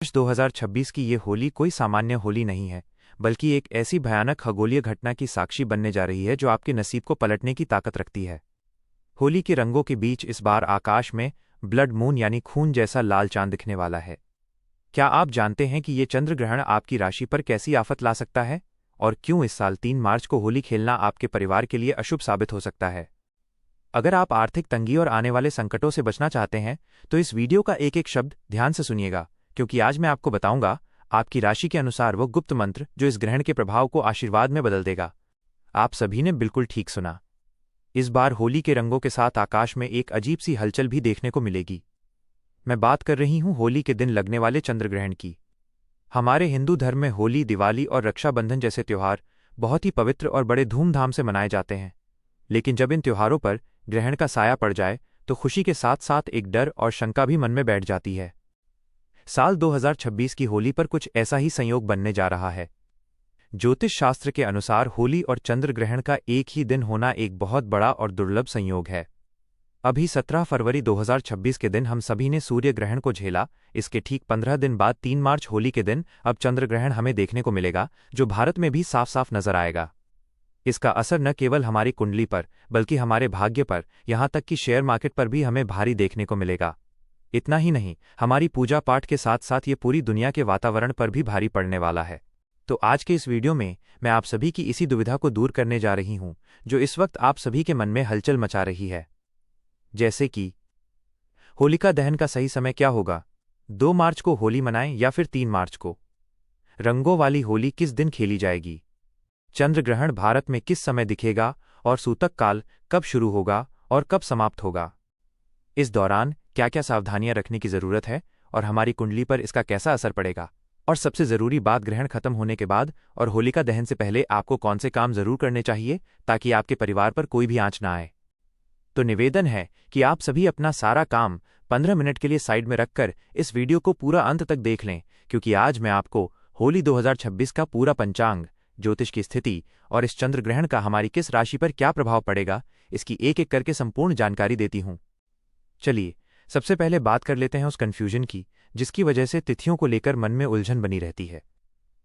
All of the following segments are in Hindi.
वर्ष 2026 की ये होली कोई सामान्य होली नहीं है, बल्कि एक ऐसी भयानक खगोलीय घटना की साक्षी बनने जा रही है जो आपके नसीब को पलटने की ताकत रखती है। होली के रंगों के बीच इस बार आकाश में ब्लड मून यानी खून जैसा लाल चांद दिखने वाला है। क्या आप जानते हैं कि ये चंद्र ग्रहण आपकी राशि पर कैसी आफत ला सकता है और क्यों इस साल 3 मार्च को होली खेलना आपके परिवार के लिए अशुभ साबित हो सकता है? अगर आप आर्थिक तंगी और आने वाले संकटों से बचना चाहते हैं तो इस वीडियो का एक एक शब्द ध्यान से सुनिएगा, क्योंकि आज मैं आपको बताऊंगा आपकी राशि के अनुसार वो गुप्त मंत्र जो इस ग्रहण के प्रभाव को आशीर्वाद में बदल देगा। आप सभी ने बिल्कुल ठीक सुना। इस बार होली के रंगों के साथ आकाश में एक अजीब सी हलचल भी देखने को मिलेगी। मैं बात कर रही हूं होली के दिन लगने वाले चंद्र ग्रहण की। हमारे हिंदू धर्म में होली, दिवाली और रक्षाबंधन जैसे त्योहार बहुत ही पवित्र और बड़े धूमधाम से मनाए जाते हैं। लेकिन जब इन त्योहारों पर ग्रहण का साया पड़ जाए तो खुशी के साथ साथ एक डर और शंका भी मन में बैठ जाती है। साल 2026 की होली पर कुछ ऐसा ही संयोग बनने जा रहा है। ज्योतिष शास्त्र के अनुसार होली और चंद्र ग्रहण का एक ही दिन होना एक बहुत बड़ा और दुर्लभ संयोग है। अभी 17 फरवरी 2026 के दिन हम सभी ने सूर्य ग्रहण को झेला। इसके ठीक 15 दिन बाद 3 मार्च होली के दिन अब चंद्र ग्रहण हमें देखने को मिलेगा, जो भारत में भी साफ साफ नजर आएगा। इसका असर न केवल हमारी कुंडली पर बल्कि हमारे भाग्य पर, यहां तक कि शेयर मार्केट पर भी हमें भारी देखने को मिलेगा। इतना ही नहीं, हमारी पूजा पाठ के साथ साथ ये पूरी दुनिया के वातावरण पर भी भारी पड़ने वाला है। तो आज के इस वीडियो में मैं आप सभी की इसी दुविधा को दूर करने जा रही हूं जो इस वक्त आप सभी के मन में हलचल मचा रही है। जैसे कि होलिका दहन का सही समय क्या होगा? 2 मार्च को होली मनाएं या फिर 3 मार्च को? रंगों वाली होली किस दिन खेली जाएगी? चंद्र ग्रहण भारत में किस समय दिखेगा और सूतक काल कब शुरू होगा और कब समाप्त होगा? इस दौरान क्या क्या सावधानियां रखने की जरूरत है और हमारी कुंडली पर इसका कैसा असर पड़ेगा? और सबसे जरूरी बात, ग्रहण खत्म होने के बाद और होलिका दहन से पहले आपको कौन से काम जरूर करने चाहिए ताकि आपके परिवार पर कोई भी आंच ना आए। तो निवेदन है कि आप सभी अपना सारा काम 15 मिनट के लिए साइड में रखकर इस वीडियो को पूरा अंत तक देख लें, क्योंकि आज मैं आपको होली 2026 का पूरा पंचांग, ज्योतिष की स्थिति और इस चंद्र ग्रहण का हमारी किस राशि पर क्या प्रभाव पड़ेगा, इसकी एक एक करके संपूर्ण जानकारी देती हूं। चलिए सबसे पहले बात कर लेते हैं उस कन्फ्यूजन की जिसकी वजह से तिथियों को लेकर मन में उलझन बनी रहती है।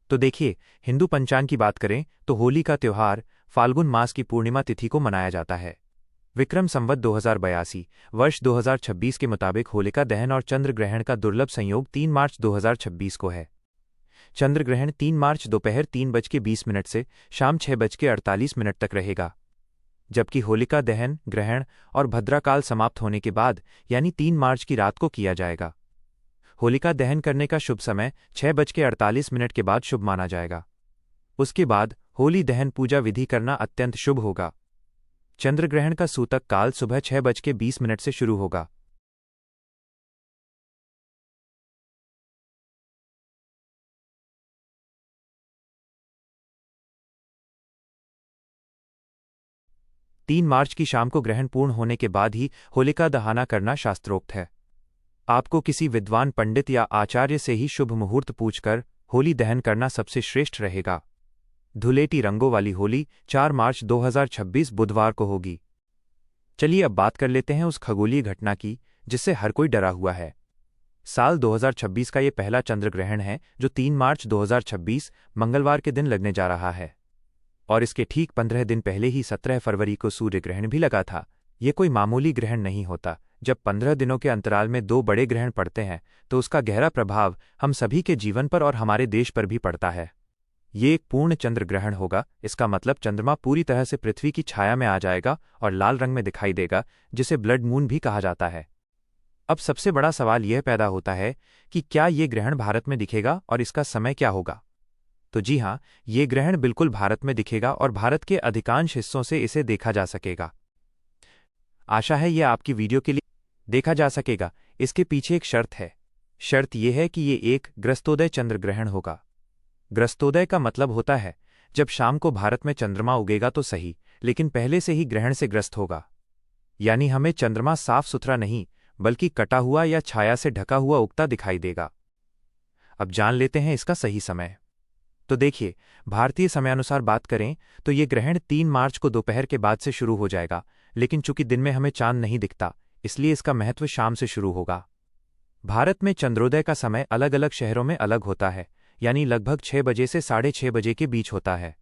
तो देखिए, हिंदू पंचांग की बात करें तो होली का त्योहार फाल्गुन मास की पूर्णिमा तिथि को मनाया जाता है। विक्रम संवत 2082 वर्ष 2026 के मुताबिक होलिका दहन और चंद्र ग्रहण का दुर्लभ संयोग 3 मार्च 2026 को है। चंद्र ग्रहण 3 मार्च दोपहर 3:20 से शाम 6:48 तक रहेगा, जबकि होलिका दहन, ग्रहण और भद्राकाल समाप्त होने के बाद यानी 3 मार्च की रात को किया जाएगा। होलिका दहन करने का शुभ समय 6:48 के बाद शुभ माना जाएगा। उसके बाद होली दहन पूजा विधि करना अत्यंत शुभ होगा। चंद्र ग्रहण का सूतक काल सुबह 6:20 से शुरू होगा। तीन मार्च की शाम को ग्रहण पूर्ण होने के बाद ही होलिका दहन करना शास्त्रोक्त है। आपको किसी विद्वान पंडित या आचार्य से ही शुभ मुहूर्त पूछकर होली दहन करना सबसे श्रेष्ठ रहेगा। धुलेटी रंगों वाली होली 4 मार्च 2026 बुधवार को होगी। चलिए अब बात कर लेते हैं उस खगोलीय घटना की जिससे हर कोई डरा हुआ है। साल 2026 का ये पहला चंद्र ग्रहण है जो 3 मार्च 2026 मंगलवार के दिन लगने जा रहा है। और इसके ठीक 15 दिन पहले ही 17 फरवरी को सूर्य ग्रहण भी लगा था। ये कोई मामूली ग्रहण नहीं होता। जब 15 दिनों के अंतराल में 2 बड़े ग्रहण पड़ते हैं तो उसका गहरा प्रभाव हम सभी के जीवन पर और हमारे देश पर भी पड़ता है। ये एक पूर्ण चंद्र ग्रहण होगा। इसका मतलब चंद्रमा पूरी तरह से पृथ्वी की छाया में आ जाएगा और लाल रंग में दिखाई देगा, जिसे ब्लड मून भी कहा जाता है। अब सबसे बड़ा सवाल यह पैदा होता है कि क्या ये ग्रहण भारत में दिखेगा और इसका समय क्या होगा? तो जी हां, ये ग्रहण बिल्कुल भारत में दिखेगा और भारत के अधिकांश हिस्सों से इसे देखा जा सकेगा। आशा है यह आपकी वीडियो के लिए देखा जा सकेगा। इसके पीछे एक शर्त है। शर्त यह है कि ये एक ग्रस्तोदय चंद्र ग्रहण होगा। ग्रस्तोदय का मतलब होता है जब शाम को भारत में चंद्रमा उगेगा तो सही, लेकिन पहले से ही ग्रहण से ग्रस्त होगा। यानी हमें चंद्रमा साफ सुथरा नहीं बल्कि कटा हुआ या छाया से ढका हुआ उगता दिखाई देगा। अब जान लेते हैं इसका सही समय। तो देखिए, भारतीय समयानुसार बात करें तो ये ग्रहण 3 मार्च को दोपहर के बाद से शुरू हो जाएगा, लेकिन चूंकि दिन में हमें चांद नहीं दिखता इसलिए इसका महत्व शाम से शुरू होगा। भारत में चंद्रोदय का समय अलग अलग शहरों में अलग होता है, यानी लगभग 6 बजे से 6:30 बजे के बीच होता है।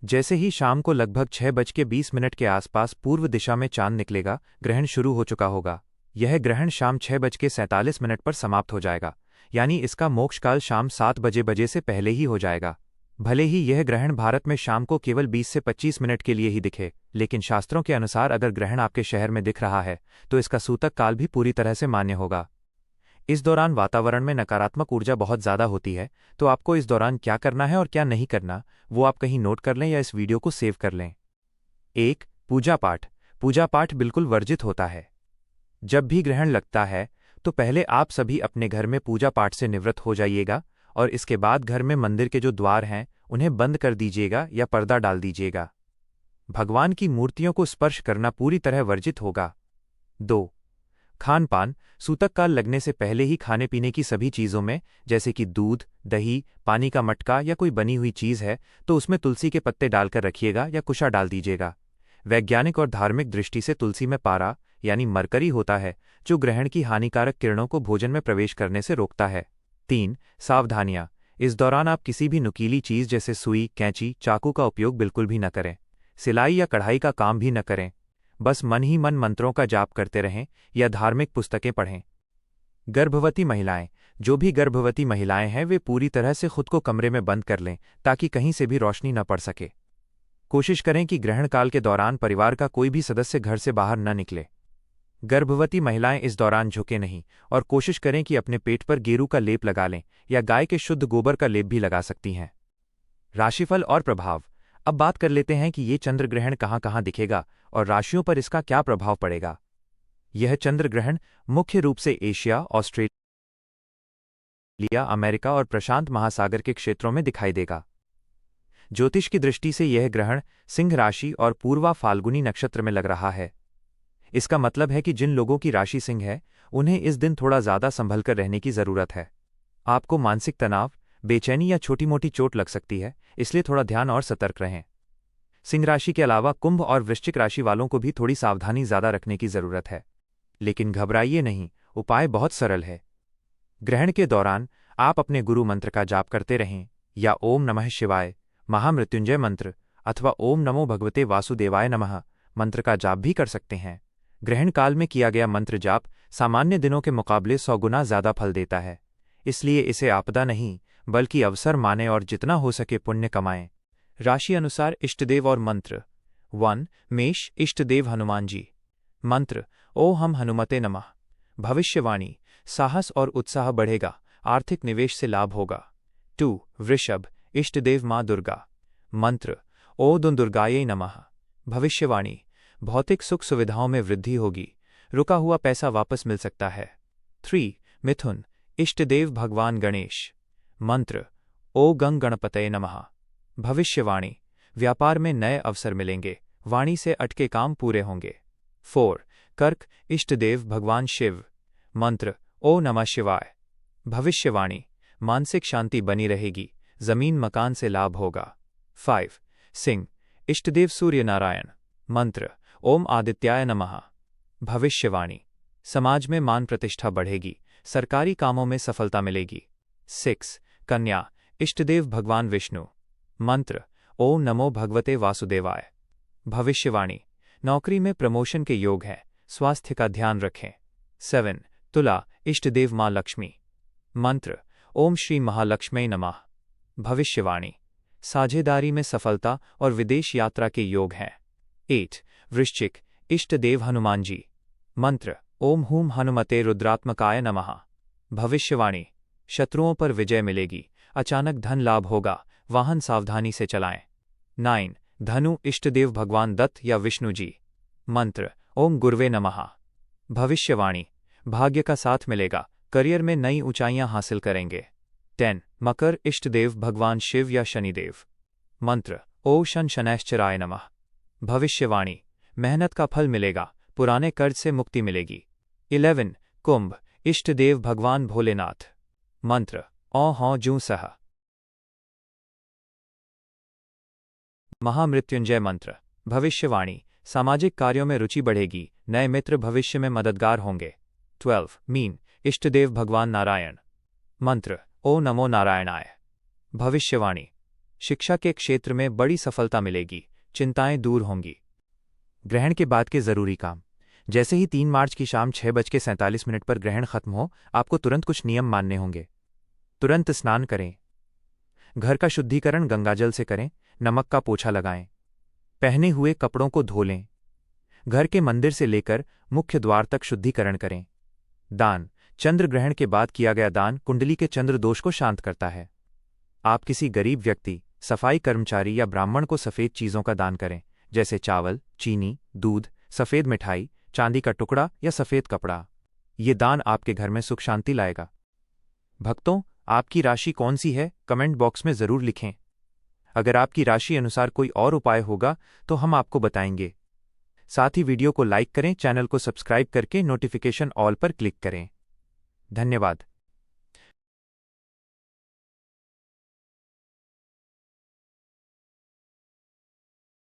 जैसे ही शाम को लगभग 6:20 के आसपास पूर्व दिशा में चांद निकलेगा, ग्रहण शुरू हो चुका होगा। यह ग्रहण शाम 6:47 पर समाप्त हो जाएगा, यानी इसका मोक्षकाल शाम 7 बजे से पहले ही हो जाएगा। भले ही यह ग्रहण भारत में शाम को केवल 20 से 25 मिनट के लिए ही दिखे, लेकिन शास्त्रों के अनुसार अगर ग्रहण आपके शहर में दिख रहा है तो इसका सूतक काल भी पूरी तरह से मान्य होगा। इस दौरान वातावरण में नकारात्मक ऊर्जा बहुत ज़्यादा होती है, तो आपको इस दौरान क्या करना है और क्या नहीं करना, वो आप कहीं नोट कर लें या इस वीडियो को सेव कर लें। 1. पूजा पाठ। पूजा पाठ बिल्कुल वर्जित होता है। जब भी ग्रहण लगता है तो पहले आप सभी अपने घर में पूजा पाठ से निवृत्त हो जाइएगा और इसके बाद घर में मंदिर के जो द्वार हैं उन्हें बंद कर दीजिएगा या पर्दा डाल दीजिएगा। भगवान की मूर्तियों को स्पर्श करना पूरी तरह वर्जित होगा। 2. खान पान। सूतक काल लगने से पहले ही खाने पीने की सभी चीज़ों में, जैसे कि दूध, दही, पानी का मटका या कोई बनी हुई चीज़ है तो उसमें तुलसी के पत्ते डालकर रखिएगा या कुशा डाल दीजिएगा। वैज्ञानिक और धार्मिक दृष्टि से तुलसी में पारा यानी मरकरी होता है, जो ग्रहण की हानिकारक किरणों को भोजन में प्रवेश करने से रोकता है। 3. सावधानियां। इस दौरान आप किसी भी नुकीली चीज़ जैसे सुई, कैंची, चाकू का उपयोग बिल्कुल भी न करें। सिलाई या कढ़ाई का काम भी न करें। बस मन ही मन मंत्रों का जाप करते रहें या धार्मिक पुस्तकें पढ़ें। गर्भवती महिलाएं। जो भी गर्भवती महिलाएं हैं वे पूरी तरह से खुद को कमरे में बंद कर लें ताकि कहीं से भी रोशनी न पड़ सके। कोशिश करें कि ग्रहण काल के दौरान परिवार का कोई भी सदस्य घर से बाहर न निकले। गर्भवती महिलाएं इस दौरान झुके नहीं और कोशिश करें कि अपने पेट पर गेरू का लेप लगा लें या गाय के शुद्ध गोबर का लेप भी लगा सकती हैं। राशिफल और प्रभाव। अब बात कर लेते हैं कि ये चंद्र ग्रहण कहाँ कहाँ दिखेगा और राशियों पर इसका क्या प्रभाव पड़ेगा। यह चंद्र ग्रहण मुख्य रूप से एशिया, ऑस्ट्रेलिया, अमेरिका और प्रशांत महासागर के क्षेत्रों में दिखाई देगा। ज्योतिष की दृष्टि से यह ग्रहण सिंह राशि और पूर्वा फाल्गुनी नक्षत्र में लग रहा है। इसका मतलब है कि जिन लोगों की राशि सिंह है उन्हें इस दिन थोड़ा ज़्यादा संभल कर रहने की ज़रूरत है। आपको मानसिक तनाव, बेचैनी या छोटी मोटी चोट लग सकती है, इसलिए थोड़ा ध्यान और सतर्क रहें। सिंह राशि के अलावा कुंभ और वृश्चिक राशि वालों को भी थोड़ी सावधानी ज़्यादा रखने की ज़रूरत है, लेकिन घबराइए नहीं, उपाय बहुत सरल है। ग्रहण के दौरान आप अपने गुरु मंत्र का जाप करते रहें या ओम नमः शिवाय, महामृत्युंजय मंत्र अथवा ओम नमो भगवते वासुदेवाय नमः मंत्र का जाप भी कर सकते हैं। ग्रहण काल में किया गया मंत्र जाप सामान्य दिनों के मुकाबले 100 गुना ज़्यादा फल देता है, इसलिए इसे आपदा नहीं बल्कि अवसर माने और जितना हो सके पुण्य कमाएं। राशि अनुसार इष्टदेव और मंत्र। 1. मेष, इष्टदेव हनुमान जी। मंत्र ओ हम हनुमते नमः। भविष्यवाणी साहस और उत्साह बढ़ेगा, आर्थिक निवेश से लाभ होगा। 2. वृषभ, इष्टदेव माँ दुर्गा। मंत्र ओ दुर्गायै नमः। भविष्यवाणी भौतिक सुख सुविधाओं में वृद्धि होगी, रुका हुआ पैसा वापस मिल सकता है। 3. मिथुन, इष्टदेव भगवान गणेश। मंत्र ओ गंग गणपतये नमः। भविष्यवाणी व्यापार में नए अवसर मिलेंगे, वाणी से अटके काम पूरे होंगे। 4. कर्क, इष्टदेव भगवान शिव। मंत्र ओ नमः शिवाय। भविष्यवाणी मानसिक शांति बनी रहेगी, जमीन मकान से लाभ होगा। 5. सिंह, इष्टदेव सूर्य नारायण। मंत्र ओम आदित्याय नमः। भविष्यवाणी समाज में मान प्रतिष्ठा बढ़ेगी, सरकारी कामों में सफलता मिलेगी। 6. कन्या, इष्टदेव भगवान विष्णु। मंत्र ओम नमो भगवते वासुदेवाय। भविष्यवाणी नौकरी में प्रमोशन के योग हैं, स्वास्थ्य का ध्यान रखें। 7. तुला, इष्टदेव माँ लक्ष्मी। मंत्र ओम श्री महालक्ष्मी नमः। भविष्यवाणी साझेदारी में सफलता और विदेश यात्रा के योग हैं। 8. वृश्चिक, इष्टदेव हनुमान जी। मंत्र ओम हूम हनुमते रुद्रात्मकाय नमः। भविष्यवाणी शत्रुओं पर विजय मिलेगी, अचानक धन लाभ होगा, वाहन सावधानी से चलाएं। 9. धनु, इष्टदेव भगवान दत्त या विष्णु जी। मंत्र ओम गुर्वे नमः। भविष्यवाणी भाग्य का साथ मिलेगा, करियर में नई ऊंचाइयां हासिल करेंगे। 10. मकर, इष्टदेव भगवान शिव या शनिदेव। मंत्र ओ शन शनैश्चराय नमः। भविष्यवाणी मेहनत का फल मिलेगा, पुराने कर्ज से मुक्ति मिलेगी। 11. कुंभ, इष्टदेव भगवान भोलेनाथ। मंत्र ओ हौ जू सह। महामृत्युंजय मंत्र। भविष्यवाणी सामाजिक कार्यों में रुचि बढ़ेगी, नए मित्र भविष्य में मददगार होंगे। 12. मीन, इष्टदेव भगवान नारायण। मंत्र ओ नमो नारायणाय। भविष्यवाणी शिक्षा के क्षेत्र में बड़ी सफलता मिलेगी, चिंताएं दूर होंगी। ग्रहण के बाद के जरूरी काम। जैसे ही 3 मार्च की शाम 6:47 पर ग्रहण खत्म हो, आपको तुरंत कुछ नियम मानने होंगे। तुरंत स्नान करें। घर का शुद्धिकरण गंगाजल से करें। नमक का पोछा लगाएं। पहने हुए कपड़ों को धो लें। घर के मंदिर से लेकर मुख्य द्वार तक शुद्धिकरण करें। दान चंद्र ग्रहण के बाद किया गया दान कुंडली के चंद्र दोष को शांत करता है। आप किसी गरीब व्यक्ति, सफाई कर्मचारी या ब्राह्मण को सफेद चीजों का दान करें, जैसे चावल, चीनी, दूध, सफेद मिठाई, चांदी का टुकड़ा या सफेद कपड़ा। ये दान आपके घर में सुख शांति लाएगा। भक्तों, आपकी राशि कौन सी है, कमेंट बॉक्स में जरूर लिखें। अगर आपकी राशि अनुसार कोई और उपाय होगा तो हम आपको बताएंगे। साथ ही वीडियो को लाइक करें, चैनल को सब्सक्राइब करके नोटिफिकेशन ऑल पर क्लिक करें। धन्यवाद।